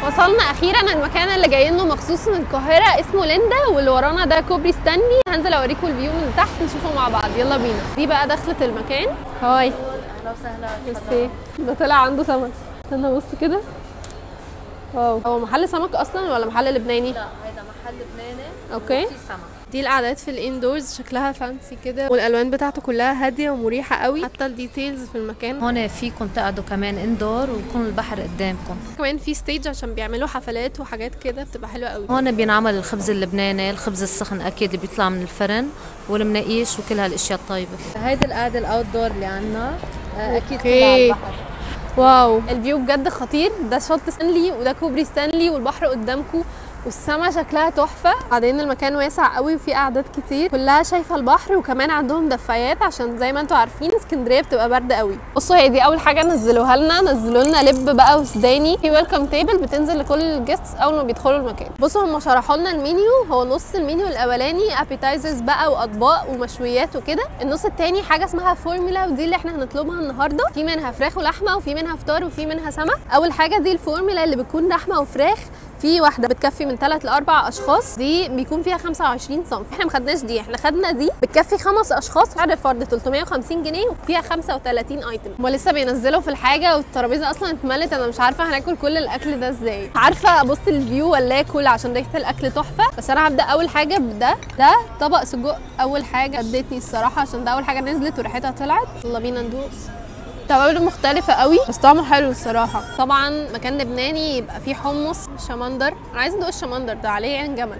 وصلنا اخيرا المكان اللي جايين له مخصوص من القاهره، اسمه ليندا، واللي ورانا ده كوبري ستانلي. هنزل اوريكم الفيو من تحت نشوفه مع بعض، يلا بينا. دي بقى دخلة المكان. هاي، اهلا وسهلا. بس ده طلع عنده سمك. استنى بص كده. واو، هو محل سمك اصلا ولا محل لبناني؟ لا، هذا محل لبناني. اوكي. في سمك. دي القعدات في الاندورز، شكلها فانسي كده، والالوان بتاعته كلها هاديه ومريحه قوي، حتى الديتيلز في المكان. هون فيكم تقعدوا كمان اندور ويكون البحر قدامكم. كمان في ستيج عشان بيعملوا حفلات وحاجات كده، بتبقى حلوه قوي. هون بينعمل الخبز اللبناني، الخبز السخن اكيد بيطلع من الفرن، والمناقيش وكل هالاشياء الطيبه. هيدي القعده الاوت دور اللي عندنا، اكيد كلها على البحر. واو، الفيو بجد خطير. ده شط ستانلي وده كوبري ستانلي والبحر قدامكم والسما شكلها تحفه. بعدين المكان واسع قوي وفيه قعدات كتير كلها شايفه البحر، وكمان عندهم دفايات عشان زي ما انتم عارفين اسكندريه بتبقى برد قوي. بصوا، هي دي اول حاجه نزلوها لنا، نزلوا لنا لب بقى وسوداني. في ويلكم تيبل بتنزل لكل الجيستس اول ما بيدخلوا المكان. بصوا هم شرحوا لنا المنيو. هو نص المنيو الاولاني ابيتايزرز بقى واطباق ومشويات وكده، النص الثاني حاجه اسمها فورمولا، ودي اللي احنا هنطلبها النهارده. في منها فراخ ولحمه وفي منها فطار وفي منها سمك. اول حاجه دي الفورمولا اللي بتكون لحمه وفراخ، في واحده بتكفي من 3 ل 4 اشخاص، دي بيكون فيها 25 صنف. احنا ما خدناش دي، احنا خدنا دي بتكفي 5 اشخاص، سعر الفرد 350 جنيه وفيها 35 ايتم. هما لسه بينزلوا في الحاجه والترابيزه اصلا اتملت. انا مش عارفه هناكل كل الاكل ده ازاي، عارفه ابص الفيو ولا اكل عشان ريحه الاكل تحفه. بس انا هبدا اول حاجه بده. ده طبق سجق، اول حاجه ادتني الصراحه عشان ده اول حاجه نزلت وريحتها طلعت. يلا بينا ندوس. توابله مختلفة قوي بس طعمه حلو الصراحة. طبعا مكان لبناني يبقى فيه حمص، شمندر. انا عايزة ندوق الشمندر ده، عليه عين جمل.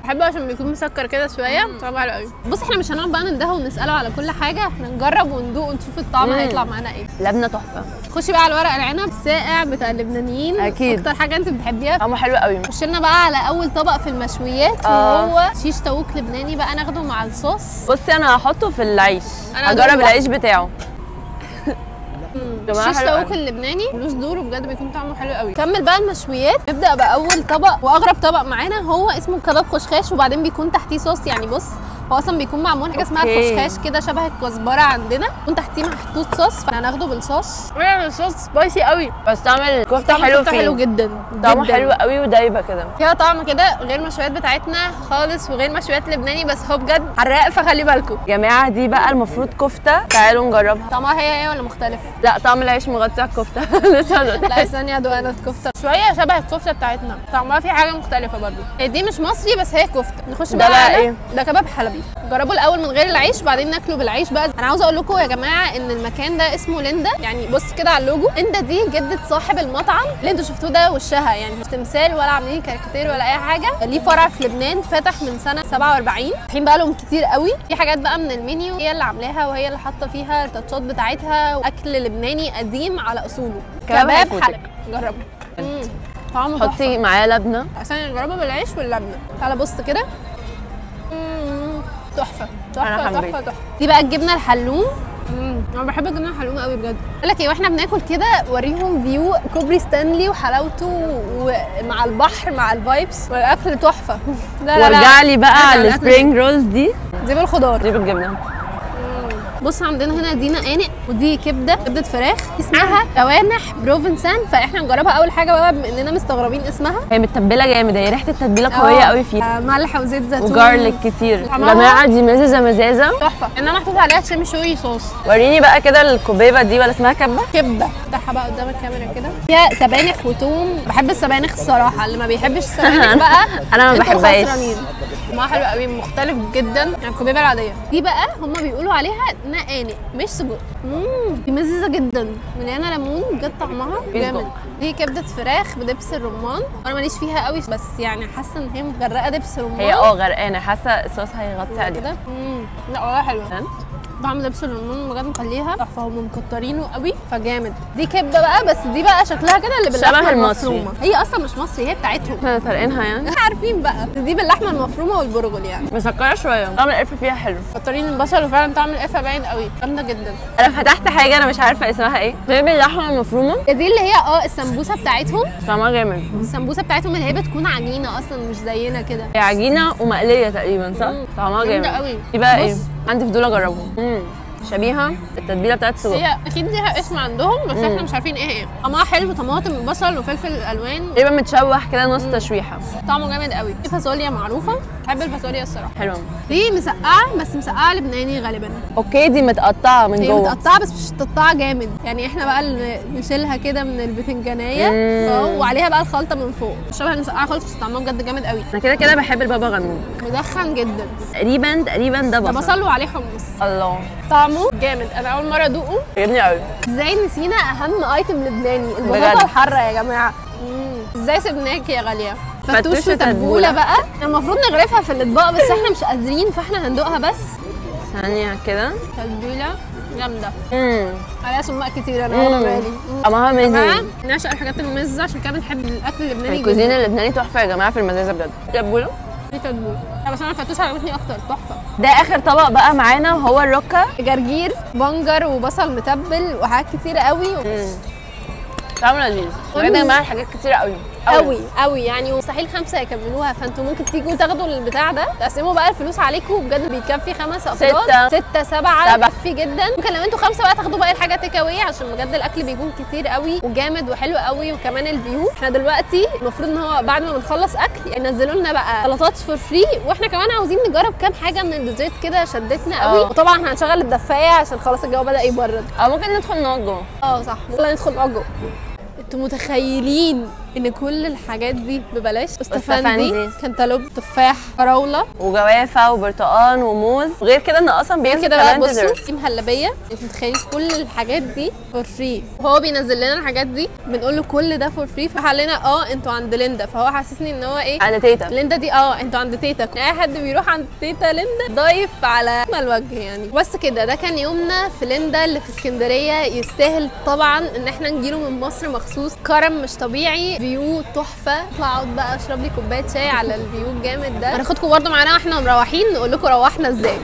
بحبه عشان بيكون مسكر كده شوية، طعمه حلو قوي. بص، احنا مش هنقعد بقى ننده ونسأله على كل حاجة، احنا نجرب وندوق ونشوف الطعم هيطلع معانا ايه. لبنه تحفه. خشي بقى على ورق العنب الساقع بتاع اللبنانيين، اكيد اكتر حاجة انت بتحبيها. طعمه حلو قوي. خش لنا بقى على اول طبق في المشويات، وهو شيش طاووق لبناني بقى، ناخده مع الصوص. بصي انا هحطه في العيش، أنا هجرب العيش بتاعه. الشيش طاووق اللبناني ملوش دور وبجد بيكون طعمه حلو قوي. كمل بقى المشويات. نبدا باول طبق واغرب طبق معانا، هو اسمه كباب خشخاش، وبعدين بيكون تحتيه صوص. يعني بص، هو اصلا بيكون معمول حاجه اسمها الخشخاش كده شبه الكزبره عندنا، يكون تحتيه محطوط صوص، فهناخده بالصوص. الصوص سبايسي قوي، بس طعم الكفته حلو فيه. حلو جدا، طعمه حلو قوي ودايبه كده، فيها طعم كده غير المشويات بتاعتنا خالص وغير مشويات لبناني، بس هو بجد حراق فخلي بالكم يا جماعه. دي بقى المفروض كفته، تعالوا نجربها. طعمها هي ولا مختلف؟ لا، طعم العيش مغطي على الكفته. لسه لا استني ادوق انا الكفته، شويه شبه الكفته بتاعتنا، طعمها في حاجه مختلفه برضو. دي مش مصري بس هي كفته. نخش بقى على ايه؟ ده كباب حلبي. جربوا الاول من غير العيش وبعدين ناكله بالعيش بقى. انا عاوزه اقول لكم يا جماعه ان المكان ده اسمه ليندا، يعني بص كده على اللوجو، ليندا دي جده صاحب المطعم اللي انتوا شفتوه ده، وشها يعني مش تمثال ولا عاملين كاريكاتير ولا اي حاجه. ليه فرع في لبنان، فتح من سنه 47، الحين بقى لهم كتير قوي. في حاجات بقى من المنيو هي اللي عاملاها وهي اللي حاطه فيها التاتشات بتاعتها، واكل لبناني قديم على اصوله. كباب حلبي، جربوا. طعمه تحفه. حطي معاه لبنه عشان نجربه بالعيش واللبنه. تعالى بص كده، تحفه تحفه تحفه تحفه. دي بقى الجبنه الحلوم. انا بحب الجبنه الحلومه قوي بجد. بقول لك ايه، واحنا بناكل كده وريهم فيو كوبري ستانلي وحلاوته، ومع البحر مع الفايبس والاكل تحفه. لا وارجع لي بقى على السبرينج رولز دي بالخضار، دي بالجبنه. بص عندنا هنا دي نقانق، ودي كبده فراخ اسمها جوانح بروفنسان، فاحنا نجربها اول حاجه بقى بما اننا مستغربين اسمها. هي متبله جامد، هي ريحه التتبيله قويه قوي فيها، ملح وزيت زيتون وجارليك كتير. يا جماعه دي مزازه تحفه، انها محطوط عليها شيمي شوي صوص. وريني بقى كده الكوبيبه دي، ولا اسمها كبده. افتحها بقى قدام الكاميرا كده، فيها سبانخ وتوم. بحب السبانخ الصراحه، اللي ما بيحبش السبانخ بقى انا ما بحبهاش. طعمها حلو قوي، مختلف جدا عن الكوبيبه العاديه. دي بقى هم بيقولوا عليها نقانق مش سجق. دي مززه جدا، مليانه ليمون، بجد طعمها جامد. دي كبده فراخ بدبس الرمان، انا ماليش فيها قوي بس يعني حاسه ان هي مغرقه دبس رمان. هي غرقانه، حاسه الصوص هيغطي عليها كده. لا والله حلوه. طعم دبس الرمان بجد مخليها تحفه، هم مكترينه قوي فجامد. دي كبده بقى، بس دي بقى شكلها كده اللي باللحمه المفرومه. هي اصلا مش مصري، هي بتاعتهم، احنا فارقينها يعني. عارفين بقى. دي باللحمه المفرومه والبرغل، يعني مسكره شويه. طعم القرفه فيها حلو، مكترين البصل، وفعلا طعم القرفه باين قوي، جامده جدا. انا فتحت حاجه انا مش عارفه اسمها ايه، دي باللحمه المفرومه. دي اللي هي السمبوسه بتاعتهم، طعمها جامد. السمبوسه بتاعتهم اللي هي بتكون عجينه اصلا مش زينا كده، هي عجينه ومقليه تقريبا، صح؟ طعمها جامد قوي. دي بقى ايه؟ عندي فضول اجربه. شبيهه التتبيله بتاعت السجق. هي اكيد ليها اسم عندهم بس احنا مش عارفين ايه هي. طعمها حلو، طماطم وبصل وفلفل الوان، تقريبا متشوح كده نص تشويحه. طعمه جامد قوي. في فاصوليا معروفه، بحب الفاصوليا الصراحه. حلوه. دي مسقعه بس مسقعه لبناني غالبا. اوكي دي متقطعه من هي جوه. متقطعه بس مش متقطعه جامد، يعني احنا بقى اللي نشيلها كده من البتنجانيه وعليها بقى الخلطه من فوق. شبه المسقعه خالص بس طعمها بجد جامد قوي. انا كده كده بحب البابا غنوج. مدخن جدا. تقريبا ده ده بصل. بصل وعليه حمص. الله طعمه جامد، انا اول مره ادوقه. عجبني قوي. ازاي نسينا اهم ايتم لبناني، بجد. البطاطا الحاره يا جماعه. ازاي سبناك يا غاليه. فتوش وتبوله بقى المفروض نغرفها في الاطباق بس احنا مش قادرين فاحنا هندوقها بس. ثانيه كده. تتبيله جامده. عليها سماق كتير انا واخده بالي. طعمها مزز. نعشق الحاجات المزه عشان كده بنحب الاكل اللبناني. الكوزين اللبناني تحفه يا جماعه في المزازه بجد. تبوله. في تتبوله. بس انا الفتوش عجبتني اكتر، تحفه. ده اخر طبق بقى معانا وهو الركه. جرجير، بنجر وبصل متبل وحاجات كتيره قوي. طعمه لذيذ. بجد يا جماعه حاجات كتيره قوي قوي قوي يعني مستحيل 5 يكملوها، فانتوا ممكن تيجوا تاخدوا البتاع ده تقسموا بقى الفلوس عليكم بجد بيكفي 5 افراد. 6 7 بيكفي جدا. ممكن لو انتوا 5 بقى تاخدوا باقي الحاجه تيك اواي عشان بجد الاكل بيكون كتير قوي وجامد وحلو قوي. وكمان الفيو احنا دلوقتي المفروض ان هو بعد ما بنخلص اكل ينزلوا لنا بقى سلطات فور فري، واحنا كمان عاوزين نجرب كام حاجه من الديزرت كده شدتنا قوي. وطبعا هنشغل الدفايه عشان خلاص الجو بدا يبرد. او ممكن ندخل نقعد جوه. صح، يلا ندخل نقعد جوه. انتوا متخيلين ان كل الحاجات دي ببلاش؟ استفندي، كانتالوب، تفاح، فراوله وجوافه وبرتقال وموز، وغير كده ان اصلا بينزل كده بقى. كمان بصوا ديزرت. دي مهلبيه، انتوا متخيلين كل الحاجات دي فور فري وهو بينزل لنا الحاجات دي بنقول له كل ده فور فري. فقال لنا انتوا عند ليندا، فهو حاسسني ان هو ايه عند تيتا ليندا دي. انتوا عند تيتا. اي حد بيروح عند تيتا ليندا ضايف على اكمل وجه يعني. بس كده ده كان يومنا في ليندا اللي في اسكندريه. يستاهل طبعا ان احنا نجيله من مصر مخصوص. كرم مش طبيعي، فيو تحفه. اطلع اقعد بقى اشرب لي كوبايه شاي على الفيو الجامد ده. هناخدكم برده معانا واحنا مروحين نقول لكم روحنا ازاي.